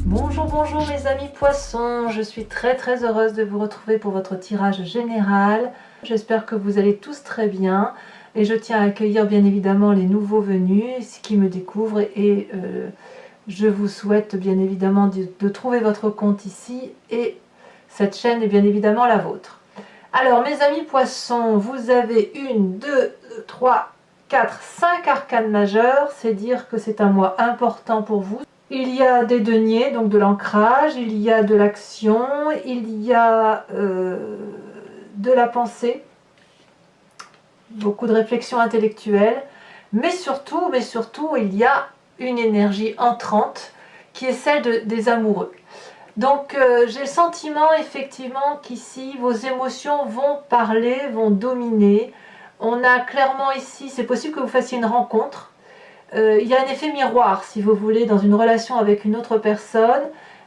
Bonjour, bonjour mes amis poissons, je suis très heureuse de vous retrouver pour votre tirage général. J'espère que vous allez tous très bien et je tiens à accueillir bien évidemment les nouveaux venus qui me découvrent et je vous souhaite bien évidemment de trouver votre compte ici et cette chaîne est bien évidemment la vôtre. Alors mes amis poissons, vous avez 1, 2, 3, 4, 5 arcanes majeures, c'est dire que c'est un mois important pour vous. Il y a des deniers, donc de l'ancrage, il y a de l'action, il y a de la pensée, beaucoup de réflexion intellectuelle, mais surtout, il y a une énergie entrante qui est celle des amoureux. Donc j'ai le sentiment effectivement qu'ici, vos émotions vont parler, vont dominer. On a clairement ici, c'est possible que vous fassiez une rencontre. Il y a un effet miroir, si vous voulez, dans une relation avec une autre personne,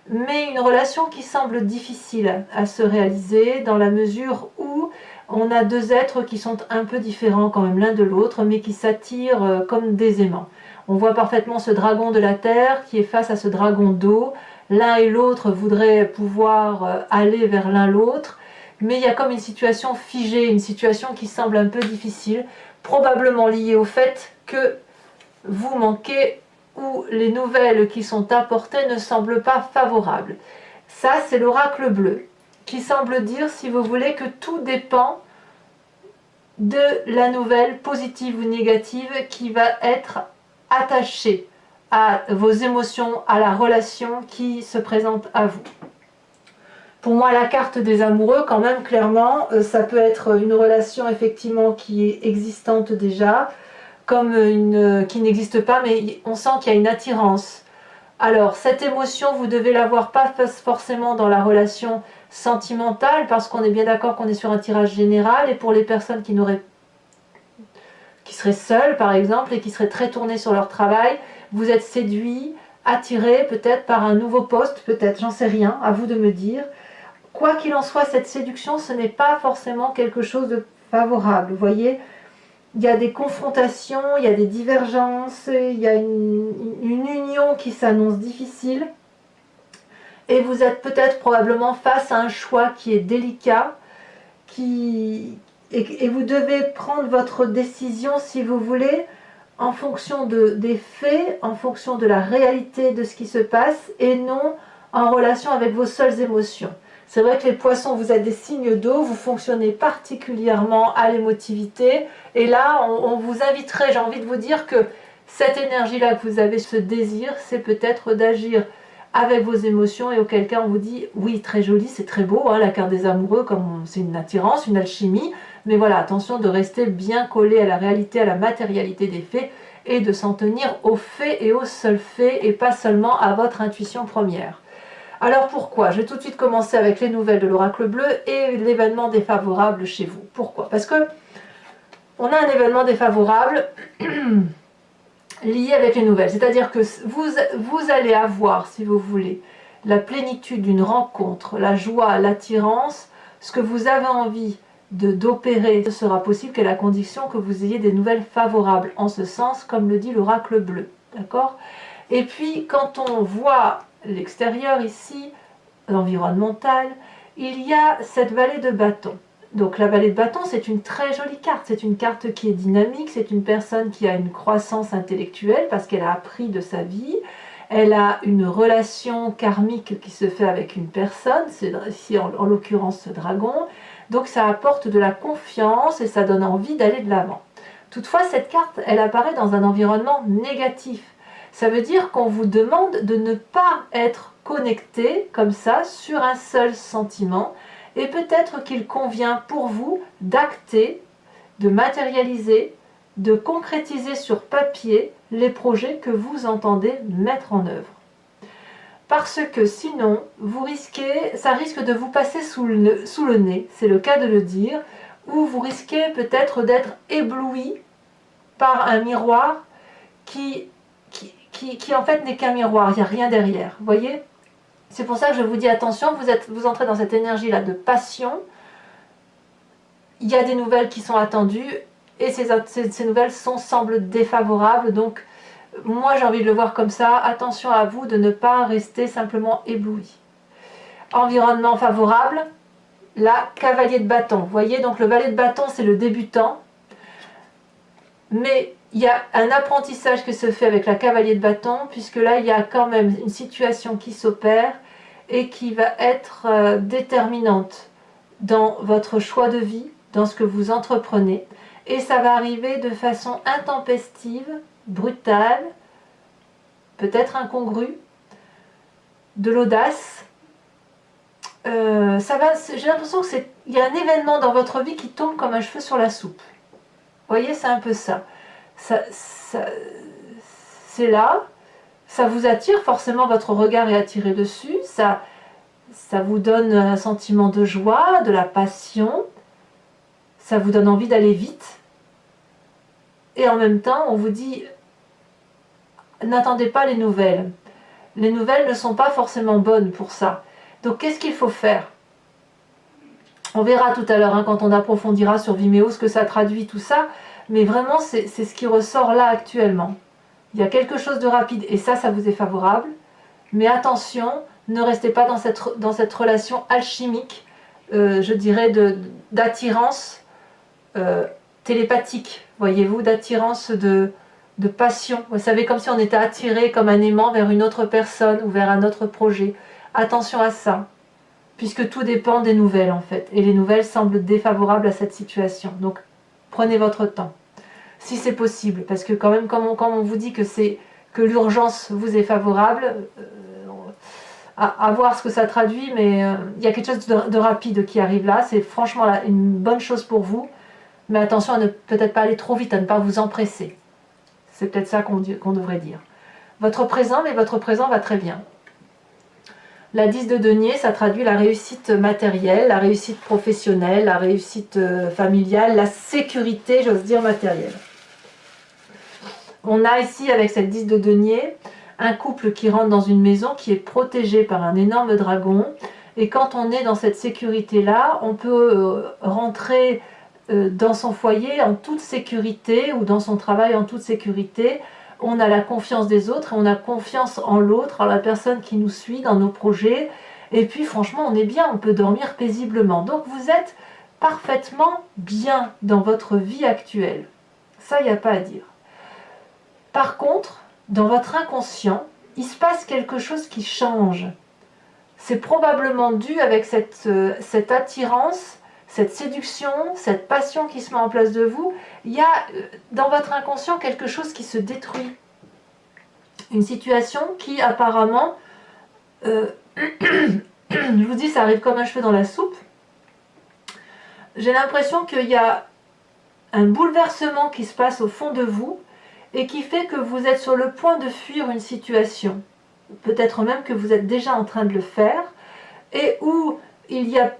mais une relation qui semble difficile à se réaliser dans la mesure où on a deux êtres qui sont un peu différents quand même l'un de l'autre, mais qui s'attirent comme des aimants. On voit parfaitement ce dragon de la terre qui est face à ce dragon d'eau. L'un et l'autre voudraient pouvoir aller vers l'un l'autre, mais il y a comme une situation figée, une situation qui semble un peu difficile, probablement liée au fait que vous manquez ou les nouvelles qui sont apportées ne semblent pas favorables. Ça, c'est l'oracle bleu qui semble dire, si vous voulez, que tout dépend de la nouvelle positive ou négative qui va être attachée à vos émotions, à la relation qui se présente à vous. Pour moi, la carte des amoureux, quand même, clairement, ça peut être une relation effectivement qui est existante déjà, comme une qui n'existe pas, mais on sent qu'il y a une attirance. Alors, cette émotion, vous devez l'avoir pas forcément dans la relation sentimentale, parce qu'on est bien d'accord qu'on est sur un tirage général, et pour les personnes qui seraient seules, par exemple, et qui seraient très tournées sur leur travail, vous êtes séduit, attiré peut-être par un nouveau poste, peut-être, j'en sais rien, à vous de me dire. Quoi qu'il en soit, cette séduction, ce n'est pas forcément quelque chose de favorable, vous voyez. Il y a des confrontations, il y a des divergences, il y a une union qui s'annonce difficile. Et vous êtes peut-être probablement face à un choix qui est délicat. Et vous devez prendre votre décision, si vous voulez, en fonction des faits, en fonction de la réalité de ce qui se passe, et non en relation avec vos seules émotions. C'est vrai que les poissons, vous êtes des signes d'eau, vous fonctionnez particulièrement à l'émotivité. Et là, on vous inviterait, j'ai envie de vous dire que cette énergie-là que vous avez, ce désir, c'est peut-être d'agir avec vos émotions et auquel cas on vous dit, oui, très joli, c'est très beau, hein, la carte des amoureux, comme c'est une attirance, une alchimie. Mais voilà, attention de rester bien collé à la réalité, à la matérialité des faits et de s'en tenir aux faits et aux seuls faits et pas seulement à votre intuition première. Alors pourquoi? Je vais tout de suite commencer avec les nouvelles de l'oracle bleu et l'événement défavorable chez vous. Pourquoi? Parce que on a un événement défavorable lié avec les nouvelles. C'est-à-dire que vous allez avoir, si vous voulez, la plénitude d'une rencontre, la joie, l'attirance, ce que vous avez envie d'opérer, ce sera possible qu'à la condition que vous ayez des nouvelles favorables, en ce sens, comme le dit l'oracle bleu. D'accord? Et puis, quand on voit l'extérieur ici, l'environnemental, il y a cette vallée de bâton. Donc la vallée de bâton, c'est une très jolie carte, c'est une carte qui est dynamique, c'est une personne qui a une croissance intellectuelle parce qu'elle a appris de sa vie, elle a une relation karmique qui se fait avec une personne, c'est ici en l'occurrence ce dragon, donc ça apporte de la confiance et ça donne envie d'aller de l'avant. Toutefois, cette carte, elle apparaît dans un environnement négatif. Ça veut dire qu'on vous demande de ne pas être connecté comme ça sur un seul sentiment et peut-être qu'il convient pour vous d'acter, de matérialiser, de concrétiser sur papier les projets que vous entendez mettre en œuvre. Parce que sinon, ça risque de vous passer sous le nez, c'est le cas de le dire, ou vous risquez peut-être d'être ébloui par un miroir qui en fait n'est qu'un miroir, il n'y a rien derrière, vous voyez? C'est pour ça que je vous dis attention, vous entrez dans cette énergie-là de passion, il y a des nouvelles qui sont attendues, et ces nouvelles semblent défavorables, donc Moi, j'ai envie de le voir comme ça. Attention à vous de ne pas rester simplement ébloui. Environnement favorable, la cavalier de bâton. Vous voyez, donc le valet de bâton, c'est le débutant. Mais il y a un apprentissage qui se fait avec la cavalier de bâton, puisque là, il y a quand même une situation qui s'opère et qui va être déterminante dans votre choix de vie, dans ce que vous entreprenez. Et ça va arriver de façon intempestive, brutale, peut-être incongrue, de l'audace. J'ai l'impression qu'il y a un événement dans votre vie qui tombe comme un cheveu sur la soupe. Vous voyez, c'est un peu ça. C'est là, ça vous attire, forcément votre regard est attiré dessus, ça vous donne un sentiment de joie, de la passion, ça vous donne envie d'aller vite. Et en même temps, on vous dit, n'attendez pas les nouvelles. Les nouvelles ne sont pas forcément bonnes pour ça. Donc qu'est-ce qu'il faut faire? On verra tout à l'heure, hein, quand on approfondira sur Vimeo ce que ça traduit, tout ça. Mais vraiment, c'est ce qui ressort là actuellement. Il y a quelque chose de rapide et ça vous est favorable. Mais attention, ne restez pas dans cette relation alchimique, je dirais, d'attirance télépathique, voyez-vous, d'attirance de passion. Vous savez, comme si on était attiré comme un aimant vers une autre personne ou vers un autre projet. Attention à ça, puisque tout dépend des nouvelles en fait. Et les nouvelles semblent défavorables à cette situation. Donc, prenez votre temps, si c'est possible, parce que quand même, comme on vous dit que l'urgence vous est favorable, à voir ce que ça traduit, mais il y a quelque chose de rapide qui arrive là. C'est franchement là, une bonne chose pour vous, mais attention à ne peut-être pas aller trop vite, à ne pas vous empresser. C'est peut-être ça qu'on devrait dire. Votre présent, mais votre présent va très bien. La 10 de denier, ça traduit la réussite matérielle, la réussite professionnelle, la réussite familiale, la sécurité, j'ose dire, matérielle. On a ici, avec cette 10 de denier, un couple qui rentre dans une maison qui est protégée par un énorme dragon. Et quand on est dans cette sécurité-là, on peut rentrer dans son foyer en toute sécurité ou dans son travail en toute sécurité. On a la confiance des autres, on a confiance en l'autre, en la personne qui nous suit dans nos projets. Et puis franchement, on est bien, on peut dormir paisiblement. Donc vous êtes parfaitement bien dans votre vie actuelle. Ça, il n'y a pas à dire. Par contre, dans votre inconscient, il se passe quelque chose qui change. C'est probablement dû avec cette attirance, cette séduction, cette passion qui se met en place de vous. Il y a dans votre inconscient quelque chose qui se détruit. Une situation qui apparemment, je vous dis, ça arrive comme un cheveu dans la soupe. J'ai l'impression qu'il y a un bouleversement qui se passe au fond de vous et qui fait que vous êtes sur le point de fuir une situation. Peut-être même que vous êtes déjà en train de le faire et où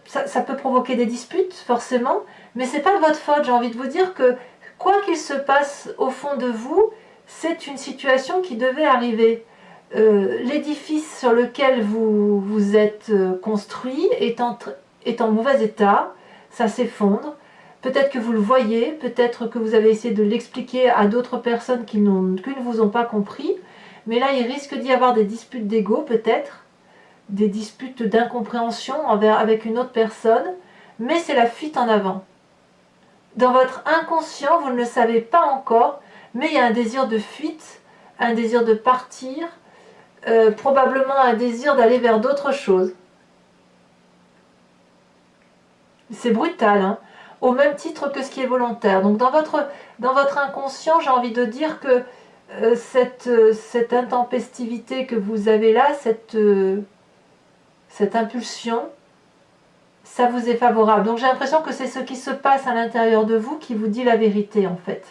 ça peut provoquer des disputes, forcément, mais c'est pas de votre faute. J'ai envie de vous dire que quoi qu'il se passe au fond de vous, c'est une situation qui devait arriver. L'édifice sur lequel vous êtes construit est en mauvais état, ça s'effondre. Peut-être que vous le voyez, peut-être que vous avez essayé de l'expliquer à d'autres personnes qui ne vous ont pas compris, mais là il risque d'y avoir des disputes d'ego, peut-être, des disputes d'incompréhension avec une autre personne, mais c'est la fuite en avant. Dans votre inconscient, vous ne le savez pas encore, mais il y a un désir de fuite, un désir de partir, probablement un désir d'aller vers d'autres choses. C'est brutal, hein, au même titre que ce qui est volontaire. Donc dans votre inconscient, j'ai envie de dire que cette intempestivité que vous avez là, cette impulsion, ça vous est favorable. Donc j'ai l'impression que c'est ce qui se passe à l'intérieur de vous qui vous dit la vérité en fait.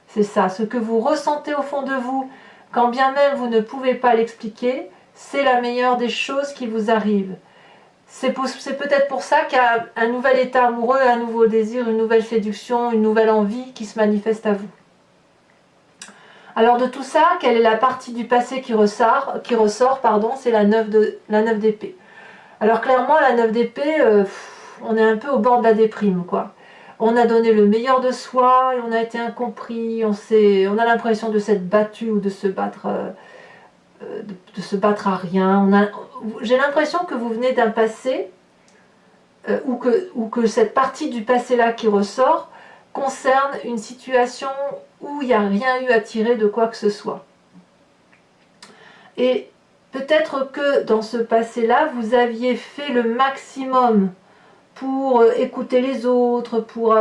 C'est ça, ce que vous ressentez au fond de vous, quand bien même vous ne pouvez pas l'expliquer, c'est la meilleure des choses qui vous arrivent. C'est peut-être pour ça qu'il y a un nouvel état amoureux, un nouveau désir, une nouvelle séduction, une nouvelle envie qui se manifeste à vous. Alors de tout ça, quelle est la partie du passé qui ressort, c'est la 9 d'épée. Alors clairement, la 9 d'épée, on est un peu au bord de la déprime, quoi. on a donné le meilleur de soi et on a été incompris, on a l'impression de s'être battu ou de se battre à rien. J'ai l'impression que vous venez d'un passé ou que cette partie du passé là qui ressort concerne une situation où il n'y a rien eu à tirer de quoi que ce soit. Et peut-être que dans ce passé-là, vous aviez fait le maximum pour écouter les autres, pour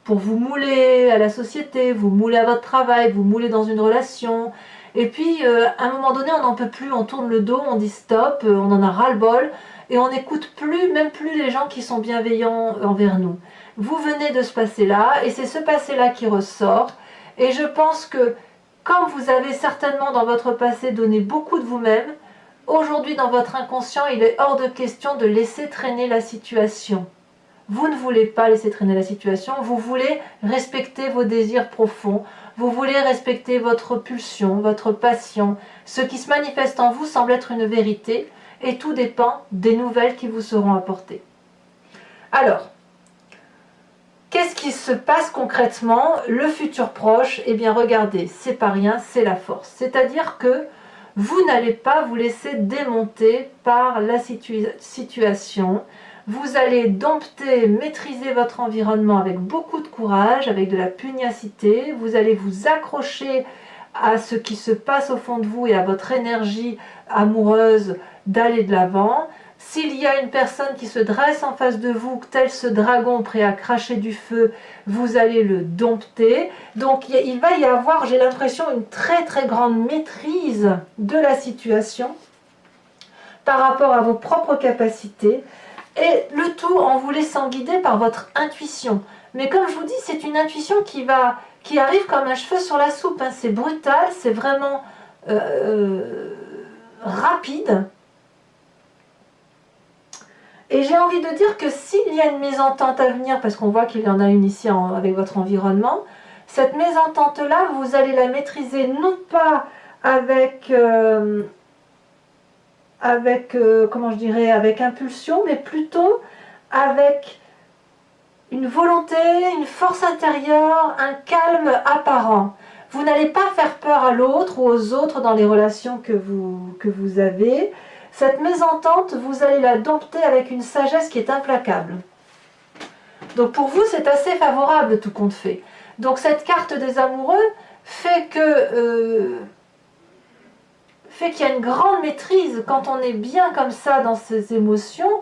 vous mouler à la société, vous mouler à votre travail, vous mouler dans une relation. Et puis, à un moment donné, on n'en peut plus, on tourne le dos, on dit stop, on en a ras-le-bol, et on n'écoute plus, même plus les gens qui sont bienveillants envers nous. Vous venez de ce passé-là, et c'est ce passé-là qui ressort. Et je pense que, comme vous avez certainement dans votre passé donné beaucoup de vous-même, aujourd'hui dans votre inconscient, il est hors de question de laisser traîner la situation. Vous ne voulez pas laisser traîner la situation, vous voulez respecter vos désirs profonds, vous voulez respecter votre pulsion, votre passion. Ce qui se manifeste en vous semble être une vérité, et tout dépend des nouvelles qui vous seront apportées. Alors, qu'est-ce qui se passe concrètement? Le futur proche, eh bien regardez, c'est pas rien, c'est la force. C'est-à-dire que vous n'allez pas vous laisser démonter par la situation. Vous allez dompter, maîtriser votre environnement avec beaucoup de courage, avec de la pugnacité. Vous allez vous accrocher à ce qui se passe au fond de vous et à votre énergie amoureuse d'aller de l'avant. S'il y a une personne qui se dresse en face de vous, tel ce dragon prêt à cracher du feu, vous allez le dompter. Donc il va y avoir, j'ai l'impression, une très très grande maîtrise de la situation par rapport à vos propres capacités. Et le tout en vous laissant guider par votre intuition. Mais comme je vous dis, c'est une intuition qui arrive comme un cheveu sur la soupe. Hein. C'est brutal, c'est vraiment rapide. Et j'ai envie de dire que s'il y a une mésentente à venir, parce qu'on voit qu'il y en a une ici avec votre environnement, cette mésentente-là, vous allez la maîtriser non pas avec comment je dirais, avec impulsion, mais plutôt avec une volonté, une force intérieure, un calme apparent. Vous n'allez pas faire peur à l'autre ou aux autres dans les relations que vous avez. Cette mésentente, vous allez la dompter avec une sagesse qui est implacable. Donc pour vous, c'est assez favorable tout compte fait. Donc cette carte des amoureux fait qu'il y a une grande maîtrise quand on est bien comme ça dans ses émotions.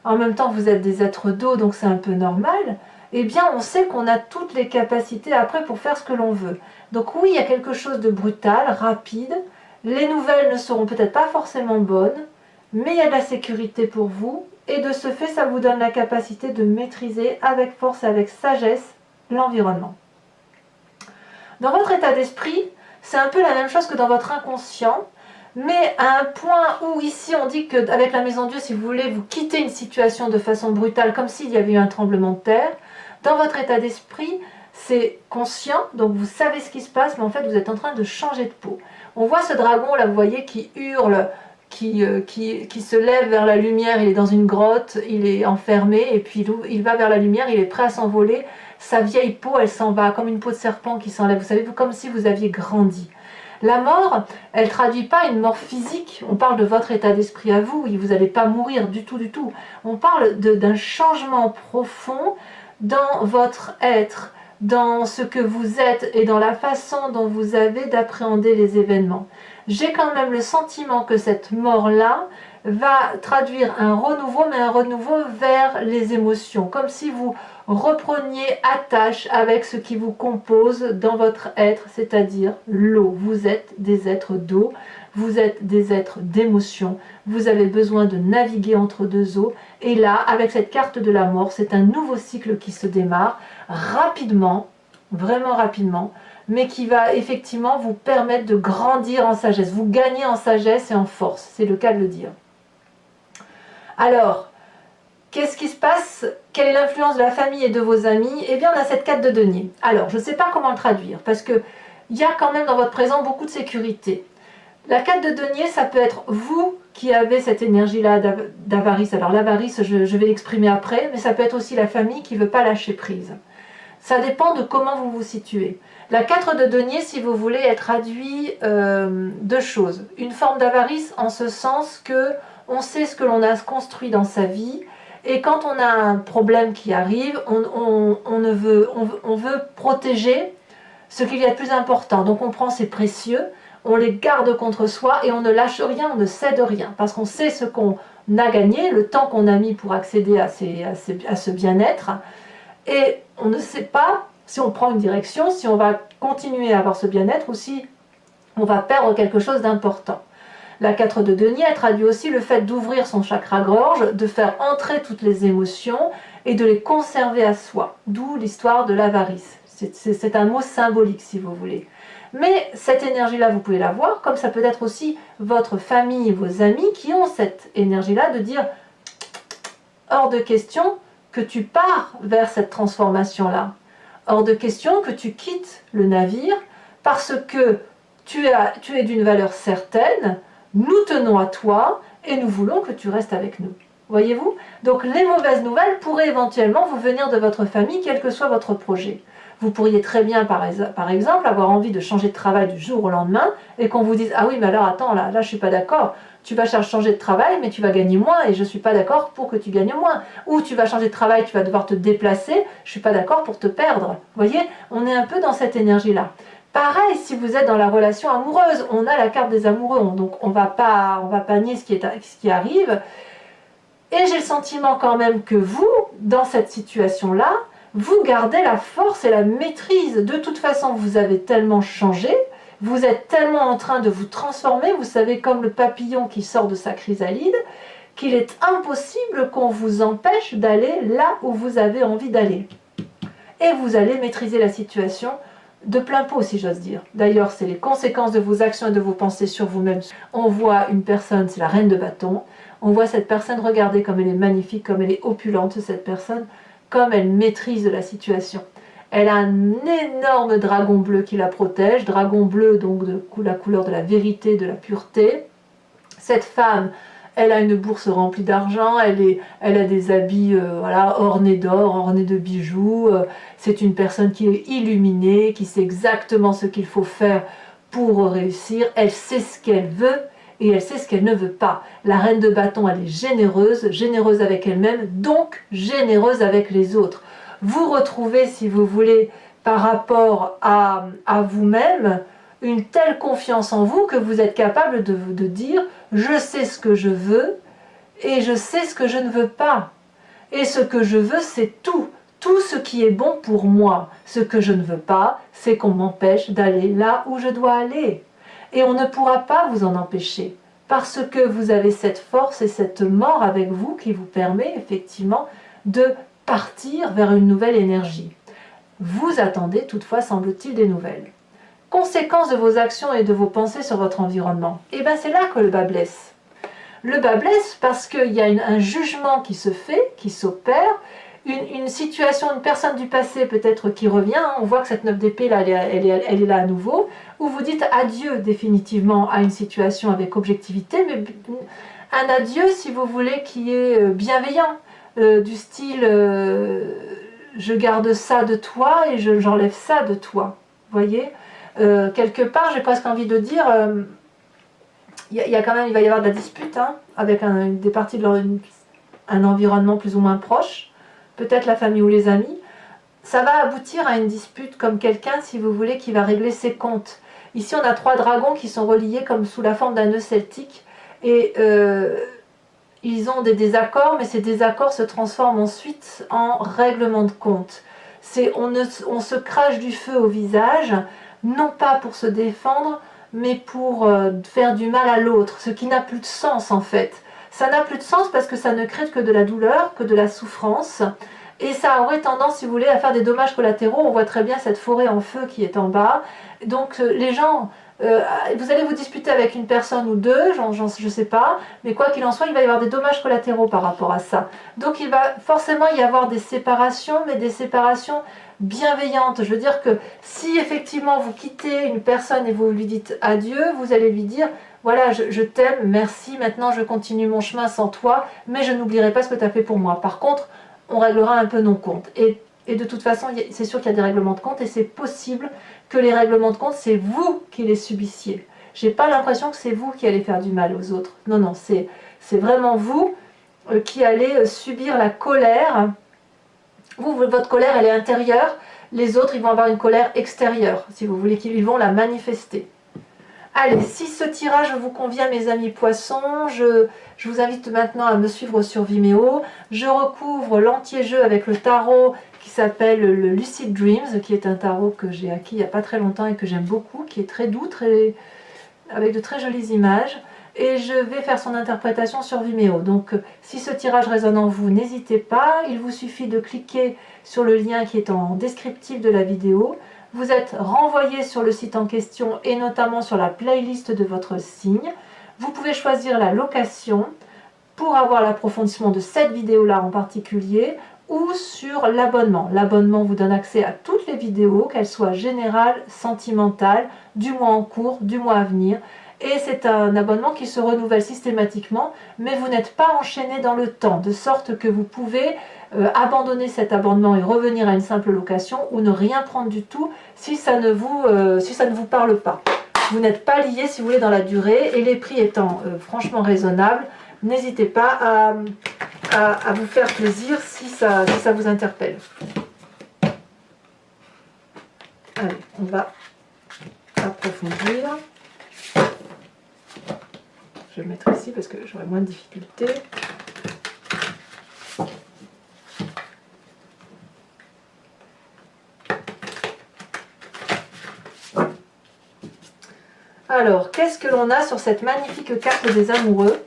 En même temps, vous êtes des êtres d'eau, donc c'est un peu normal. Eh bien, on sait qu'on a toutes les capacités après pour faire ce que l'on veut. Donc oui, il y a quelque chose de brutal, rapide. Les nouvelles ne seront peut-être pas forcément bonnes, mais il y a de la sécurité pour vous. Et de ce fait, ça vous donne la capacité de maîtriser avec force et avec sagesse l'environnement. Dans votre état d'esprit, c'est un peu la même chose que dans votre inconscient. Mais à un point où ici on dit qu'avec la maison Dieu, si vous voulez, vous quittez une situation de façon brutale, comme s'il y avait eu un tremblement de terre, dans votre état d'esprit, c'est conscient, donc vous savez ce qui se passe, mais en fait vous êtes en train de changer de peau. On voit ce dragon là, vous voyez, qui hurle, qui se lève vers la lumière, il est dans une grotte, il est enfermé, et puis il va vers la lumière, il est prêt à s'envoler, sa vieille peau, elle s'en va, comme une peau de serpent qui s'enlève, vous savez, comme si vous aviez grandi. La mort, elle ne traduit pas une mort physique. On parle de votre état d'esprit à vous. Vous n'allez pas mourir du tout, du tout. On parle d'un changement profond dans votre être, dans ce que vous êtes et dans la façon dont vous avez d'appréhender les événements. J'ai quand même le sentiment que cette mort-là va traduire un renouveau, mais un renouveau vers les émotions. Comme si vous repreniez attache avec ce qui vous compose dans votre être, c'est-à-dire l'eau. Vous êtes des êtres d'eau, vous êtes des êtres d'émotion, vous avez besoin de naviguer entre deux eaux. Et là, avec cette carte de la mort, c'est un nouveau cycle qui se démarre rapidement, vraiment rapidement, mais qui va effectivement vous permettre de grandir en sagesse. Vous gagnez en sagesse et en force, c'est le cas de le dire. Alors, qu'est-ce qui se passe? Quelle est l'influence de la famille et de vos amis? Eh bien, on a cette carte de denier. Alors, je ne sais pas comment le traduire, parce qu'il y a quand même dans votre présent beaucoup de sécurité. La carte de denier, ça peut être vous qui avait cette énergie-là d'avarice. Alors l'avarice, je vais l'exprimer après, mais ça peut être aussi la famille qui ne veut pas lâcher prise. Ça dépend de comment vous vous situez. La 4 de denier, si vous voulez, elle traduit deux choses. Une forme d'avarice en ce sens que on sait ce que l'on a construit dans sa vie, et quand on a un problème qui arrive, on veut protéger ce qu'il y a de plus important. Donc on prend ces précieux, on les garde contre soi et on ne lâche rien, on ne cède rien. Parce qu'on sait ce qu'on a gagné, le temps qu'on a mis pour accéder à ce bien-être. Et on ne sait pas si on prend une direction, si on va continuer à avoir ce bien-être ou si on va perdre quelque chose d'important. La 4 de denier, elle traduit aussi le fait d'ouvrir son chakra-gorge, de faire entrer toutes les émotions et de les conserver à soi. D'où l'histoire de l'avarice. C'est un mot symbolique si vous voulez. Mais cette énergie-là, vous pouvez la voir, comme ça peut être aussi votre famille, vos amis qui ont cette énergie-là de dire hors de question que tu pars vers cette transformation-là. Hors de question que tu quittes le navire parce que tu es d'une valeur certaine, nous tenons à toi et nous voulons que tu restes avec nous. Voyez-vous? Donc les mauvaises nouvelles pourraient éventuellement vous venir de votre famille, quel que soit votre projet. Vous pourriez très bien, par exemple, avoir envie de changer de travail du jour au lendemain et qu'on vous dise « Ah oui, mais alors attends, là je ne suis pas d'accord. Tu vas changer de travail, mais tu vas gagner moins et je ne suis pas d'accord pour que tu gagnes moins. » Ou tu vas changer de travail, tu vas devoir te déplacer, je ne suis pas d'accord pour te perdre. Vous voyez, on est un peu dans cette énergie-là. Pareil, si vous êtes dans la relation amoureuse, on a la carte des amoureux, donc on va pas nier ce qui arrive. Et j'ai le sentiment quand même que vous, dans cette situation-là, vous gardez la force et la maîtrise. De toute façon, vous avez tellement changé, vous êtes tellement en train de vous transformer, vous savez, comme le papillon qui sort de sa chrysalide, qu'il est impossible qu'on vous empêche d'aller là où vous avez envie d'aller. Et vous allez maîtriser la situation de plein pot, si j'ose dire. D'ailleurs, c'est les conséquences de vos actions et de vos pensées sur vous-même. On voit une personne, c'est la reine de bâton, on voit cette personne, regardez comme elle est magnifique, comme elle est opulente, cette personne, comme elle maîtrise la situation. Elle a un énorme dragon bleu qui la protège, dragon bleu donc de la couleur de la vérité, de la pureté. Cette femme, elle a une bourse remplie d'argent, elle a des habits voilà, ornés d'or, ornés de bijoux. C'est une personne qui est illuminée, qui sait exactement ce qu'il faut faire pour réussir. Elle sait ce qu'elle veut et elle sait ce qu'elle ne veut pas. La reine de bâton, elle est généreuse, généreuse avec elle-même, donc généreuse avec les autres. Vous retrouvez, si vous voulez, par rapport à vous-même, une telle confiance en vous que vous êtes capable de dire « je sais ce que je veux et je sais ce que je ne veux pas. Et ce que je veux, c'est tout ce qui est bon pour moi. Ce que je ne veux pas, c'est qu'on m'empêche d'aller là où je dois aller. Et on ne pourra pas vous en empêcher, parce que vous avez cette force et cette mort avec vous qui vous permet effectivement de partir vers une nouvelle énergie. Vous attendez toutefois, semble-t-il, des nouvelles. Conséquence de vos actions et de vos pensées sur votre environnement. Et bien c'est là que le bas blesse. Le bas blesse parce qu'il y a un jugement qui se fait, qui s'opère, une situation, une personne du passé peut-être qui revient, on voit que cette 9 d'épée là, elle est là à nouveau, où vous dites adieu définitivement à une situation avec objectivité, mais un adieu si vous voulez qui est bienveillant, du style je garde ça de toi et j'enlève ça de toi, vous voyez. Quelque part j'ai presque envie de dire il va y avoir de la dispute hein, avec des parties de un environnement plus ou moins proche, peut-être la famille ou les amis. Ça va aboutir à une dispute comme quelqu'un, si vous voulez, qui va régler ses comptes. Ici on a 3 dragons qui sont reliés comme sous la forme d'un nœud celtique et ils ont des désaccords, mais ces désaccords se transforment ensuite en règlement de compte. On se crache du feu au visage, non pas pour se défendre, mais pour faire du mal à l'autre, ce qui n'a plus de sens en fait. Ça n'a plus de sens parce que ça ne crée que de la douleur, que de la souffrance, et ça aurait tendance, si vous voulez, à faire des dommages collatéraux. On voit très bien cette forêt en feu qui est en bas. Donc les gens, vous allez vous disputer avec une personne ou deux, je ne sais pas, mais quoi qu'il en soit, il va y avoir des dommages collatéraux par rapport à ça. Donc il va forcément y avoir des séparations, mais des séparations bienveillante. Je veux dire que si effectivement vous quittez une personne et vous lui dites adieu, vous allez lui dire voilà, je t'aime, merci, maintenant je continue mon chemin sans toi, mais je n'oublierai pas ce que tu as fait pour moi. Par contre, on réglera un peu nos comptes. Et de toute façon, c'est sûr qu'il y a des règlements de compte et c'est possible que les règlements de compte, c'est vous qui les subissiez. J'ai pas l'impression que c'est vous qui allez faire du mal aux autres. Non, non, c'est vraiment vous qui allez subir la colère. Votre colère, elle est intérieure. Les autres, ils vont avoir une colère extérieure, si vous voulez, qu'ils vont la manifester. Allez, si ce tirage vous convient, mes amis poissons, je vous invite maintenant à me suivre sur Vimeo. Je recouvre l'entier-jeu avec le tarot qui s'appelle le Lucid Dreams, qui est un tarot que j'ai acquis il n'y a pas très longtemps et que j'aime beaucoup, qui est très doux, avec de très jolies images. Et je vais faire son interprétation sur Vimeo. Donc, si ce tirage résonne en vous, n'hésitez pas. Il vous suffit de cliquer sur le lien qui est en descriptif de la vidéo. Vous êtes renvoyé sur le site en question et notamment sur la playlist de votre signe. Vous pouvez choisir la location pour avoir l'approfondissement de cette vidéo-là en particulier ou sur l'abonnement. L'abonnement vous donne accès à toutes les vidéos, qu'elles soient générales, sentimentales, du mois en cours, du mois à venir. Et c'est un abonnement qui se renouvelle systématiquement, mais vous n'êtes pas enchaîné dans le temps, de sorte que vous pouvez abandonner cet abonnement et revenir à une simple location ou ne rien prendre du tout si ça ne vous parle pas. Vous n'êtes pas lié, si vous voulez, dans la durée, et les prix étant franchement raisonnables, n'hésitez pas à vous faire plaisir si ça vous interpelle. Allez, on va approfondir. Je vais le mettre ici parce que j'aurai moins de difficultés. Alors, qu'est-ce que l'on a sur cette magnifique carte des amoureux?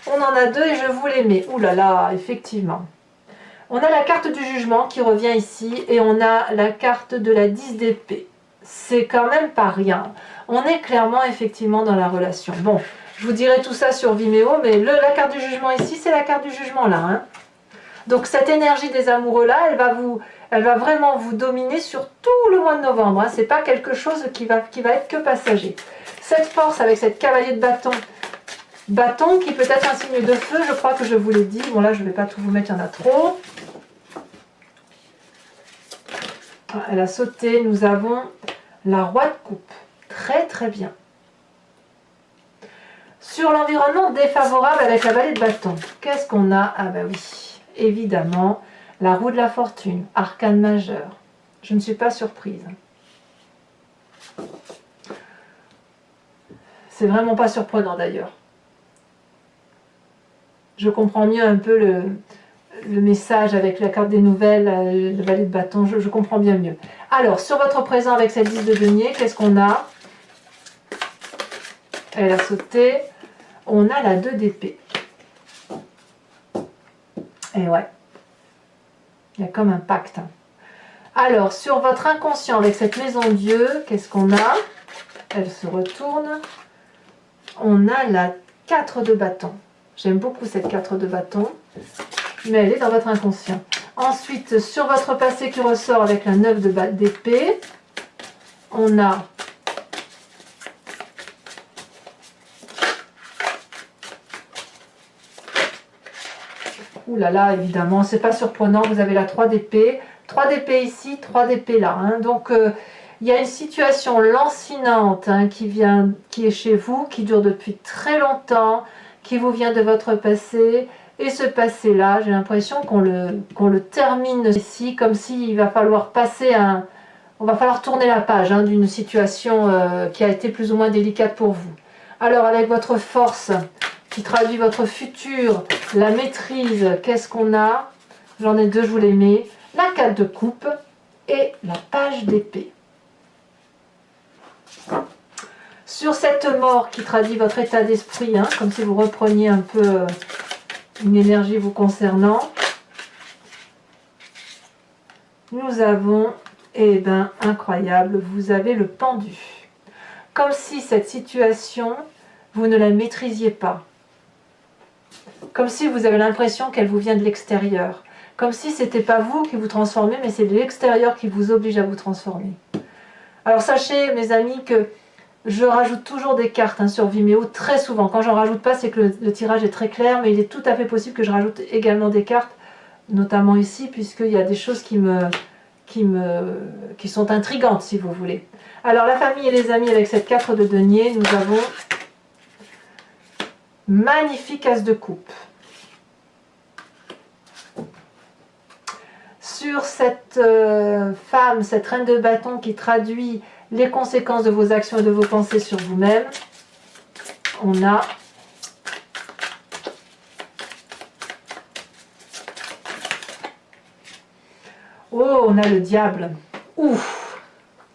On en a deux et je vous les mets. Ouh là là, effectivement. On a la carte du jugement qui revient ici et on a la carte de la 10 d'épée. C'est quand même pas rien. On est clairement effectivement dans la relation. Bon, je vous dirai tout ça sur Vimeo, mais la carte du jugement ici, c'est la carte du jugement là. Hein. Donc cette énergie des amoureux là, elle va vraiment vous dominer sur tout le mois de novembre. Hein. C'est pas quelque chose qui va être que passager. Cette force avec cette cavalier de bâton qui peut être un signe de feu, je crois que je vous l'ai dit. Bon là, je ne vais pas tout vous mettre, il y en a trop. Elle a sauté. Nous avons la roi de coupe. Très très bien. Sur l'environnement défavorable avec la vallée de bâton, qu'est-ce qu'on a? Ah bah oui, évidemment, la roue de la fortune, arcane majeur. Je ne suis pas surprise. C'est vraiment pas surprenant d'ailleurs. Je comprends mieux un peu le message avec la carte des nouvelles, le valet de bâton, je comprends bien mieux. Alors, sur votre présent avec cette 10 de denier, qu'est-ce qu'on a? Elle a sauté. On a la 2 d'épée. Et ouais, il y a comme un pacte. Alors, sur votre inconscient avec cette maison Dieu, qu'est-ce qu'on a? Elle se retourne. On a la 4 de bâton. J'aime beaucoup cette 4 de bâton, mais elle est dans votre inconscient. Ensuite, sur votre passé qui ressort avec la 9 d'épée, on a ouh là là, évidemment, c'est pas surprenant, vous avez la 3 d'épée. 3 d'épée ici, 3 d'épée là. Hein. Donc, il y a une situation lancinante hein, qui est chez vous, qui dure depuis très longtemps, qui vous vient de votre passé. Et ce passé-là, j'ai l'impression qu'on le termine ici, comme s'il va falloir on va falloir tourner la page hein, d'une situation qui a été plus ou moins délicate pour vous. Alors, avec votre force qui traduit votre futur, la maîtrise, qu'est-ce qu'on a? J'en ai deux, je vous les mets. La 4 de coupe et la page d'épée. Sur cette mort qui traduit votre état d'esprit, hein, comme si vous repreniez un peu une énergie vous concernant, nous avons, eh ben, incroyable, vous avez le pendu. Comme si cette situation, vous ne la maîtrisiez pas. Comme si vous avez l'impression qu'elle vous vient de l'extérieur. Comme si c'était pas vous qui vous transformez, mais c'est l'extérieur qui vous oblige à vous transformer. Alors sachez, mes amis, que je rajoute toujours des cartes hein, sur Vimeo, très souvent. Quand j'en rajoute pas, c'est que le tirage est très clair, mais il est tout à fait possible que je rajoute également des cartes, notamment ici, puisqu'il y a des choses qui sont intrigantes, si vous voulez. Alors, la famille et les amis, avec cette 4 de denier, nous avons magnifique as de coupe. Sur cette femme, cette reine de bâton qui traduit les conséquences de vos actions et de vos pensées sur vous-même, on a on a le diable. Ouf,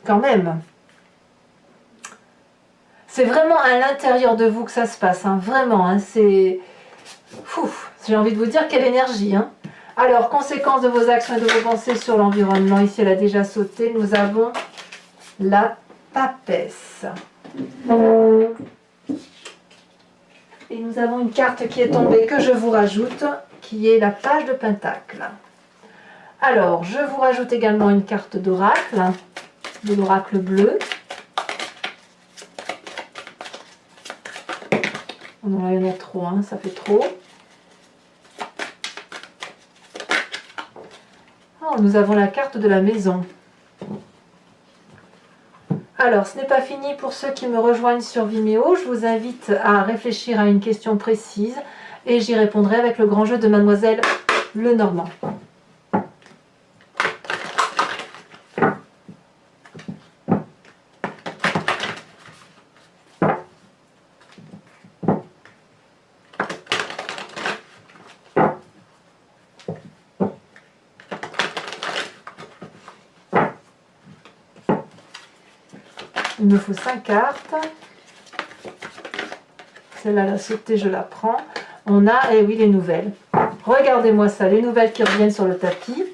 quand même. C'est vraiment à l'intérieur de vous que ça se passe, hein, vraiment. Hein, c'est... J'ai envie de vous dire quelle énergie. Hein. Alors, conséquences de vos actions et de vos pensées sur l'environnement. Ici, elle a déjà sauté. Nous avons la papesse. Et nous avons une carte qui est tombée que je vous rajoute, qui est la page de Pentacle. Alors, je vous rajoute également une carte d'oracle, de l'oracle bleu. Non, il y en a trop, hein, ça fait trop. Oh, nous avons la carte de la maison. Alors, ce n'est pas fini pour ceux qui me rejoignent sur Vimeo. Je vous invite à réfléchir à une question précise et j'y répondrai avec le grand jeu de Mademoiselle Lenormand. Il me faut 5 cartes. Celle-là, la sautée, je la prends. On a, eh oui, les nouvelles. Regardez-moi ça, les nouvelles qui reviennent sur le tapis.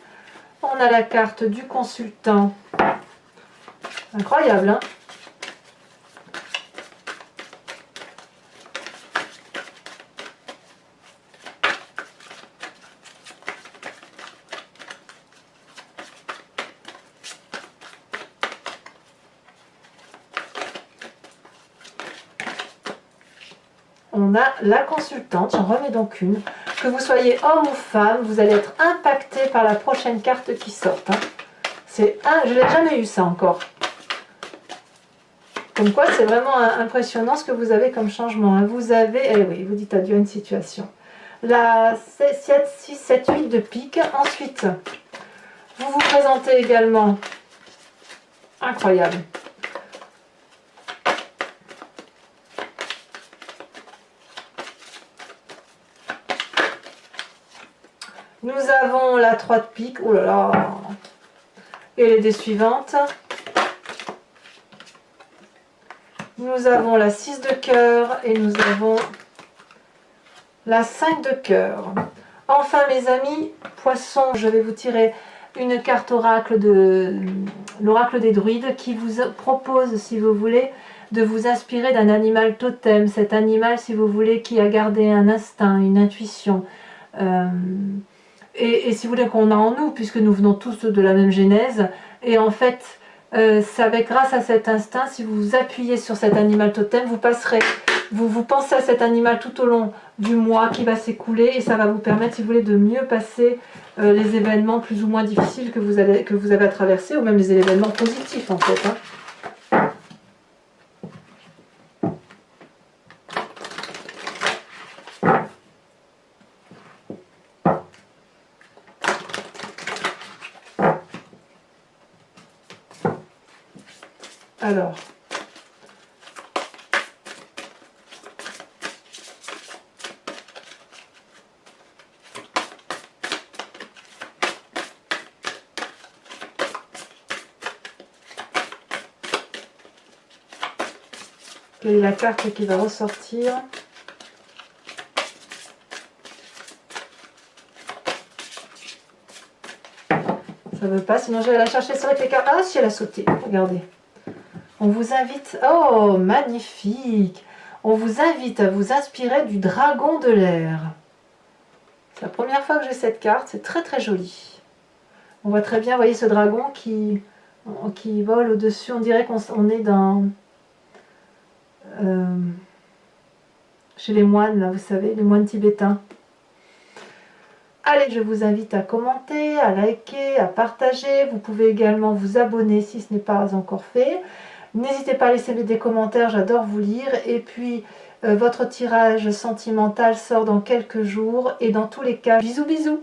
On a la carte du consultant. Incroyable, hein? On a la consultante, j'en remets donc une. Que vous soyez homme ou femme, vous allez être impacté par la prochaine carte qui sort. Hein. Je n'ai jamais eu ça encore. Comme quoi, c'est vraiment impressionnant ce que vous avez comme changement. Hein. Vous avez, eh oui, vous dites adieu à une situation. La 7, 6, 7, 8 de pique. Ensuite, vous vous présentez également. Incroyable. Nous avons la 3 de pique, oh là là, et les dés suivantes. Nous avons la 6 de cœur et nous avons la 5 de cœur. Enfin mes amis, poissons, je vais vous tirer une carte oracle de l'oracle des druides qui vous propose, si vous voulez, de vous inspirer d'un animal totem. Cet animal, si vous voulez, qui a gardé un instinct, une intuition. Et si vous voulez qu'on a en nous, puisque nous venons tous de la même genèse, et en fait, c'est avec grâce à cet instinct, si vous vous appuyez sur cet animal totem, vous pensez à cet animal tout au long du mois qui va s'écouler, et ça va vous permettre, si vous voulez, de mieux passer les événements plus ou moins difficiles que vous avez à traverser, ou même les événements positifs en fait. Hein. Alors, quelle est la carte qui va ressortir? Ça veut pas, sinon je vais la chercher sur les cartes. Ah si, elle a sauté, regardez. On vous invite, oh magnifique, on vous invite à vous inspirer du dragon de l'air. C'est la première fois que j'ai cette carte, c'est très très joli. On voit très bien, vous voyez ce dragon qui vole au-dessus, on dirait qu'on est dans... chez les moines, là, vous savez, les moines tibétains. Allez, je vous invite à commenter, à liker, à partager. Vous pouvez également vous abonner si ce n'est pas encore fait. N'hésitez pas à laisser des commentaires, j'adore vous lire. Et puis, votre tirage sentimental sort dans quelques jours. Et dans tous les cas, bisous bisous!